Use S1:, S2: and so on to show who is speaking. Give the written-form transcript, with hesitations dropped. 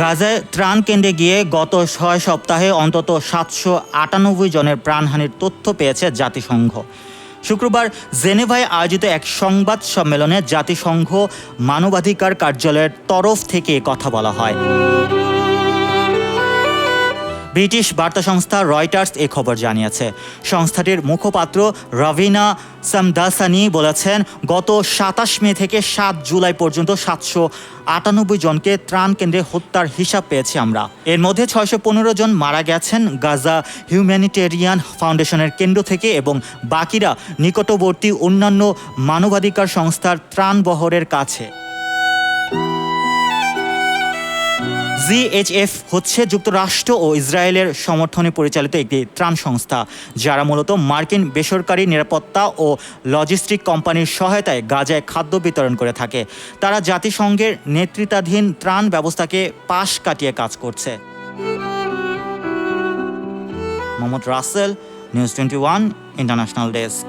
S1: গাজায় ত্রাণ কেন্দ্রে গিয়ে গত ৬ সপ্তাহে অন্তত ৭৯৮ জনের প্রাণহানির তথ্য পেয়েছে জাতিসংঘ। শুক্রবার জেনেভায় আয়োজিত এক সংবাদ সম্মেলনে জাতিসংঘ মানবাধিকার কার্যালয়ের তরফ থেকে কথা বলা হয়। ব্রিটিশ বার্তা সংস্থা রয়টার্স এ খবর জানিয়েছে। সংস্থাটির মুখপাত্র রবিনা সামদাসানি বলেছেন, গত ২৭ মে থেকে ৭ জুলাই পর্যন্ত ৭৯৮ জনকে ত্রাণ কেন্দ্রে হত্যার হিসাব পেয়েছি আমরা। এর মধ্যে ৬১৫ জন মারা গেছেন গাজা হিউম্যানিটেরিয়ান ফাউন্ডেশনের কেন্দ্র থেকে এবং বাকিরা নিকটবর্তী অন্যান্য মানবাধিকার সংস্থার ত্রাণবহরের কাছে। জিএইচএফ হচ্ছে যুক্তরাষ্ট্র ও ইসরায়েলের সমর্থনে পরিচালিত একটি ত্রাণ সংস্থা, যারা মূলত মার্কিন বেসরকারি নিরাপত্তা ও লজিস্টিক কোম্পানির সহায়তায় গাজায় খাদ্য বিতরণ করে থাকে। তারা জাতিসংঘের নেতৃত্বাধীন ত্রাণ ব্যবস্থাকে পাশ কাটিয়ে কাজ করছে। Mohammad Rasel, news 21 international desk.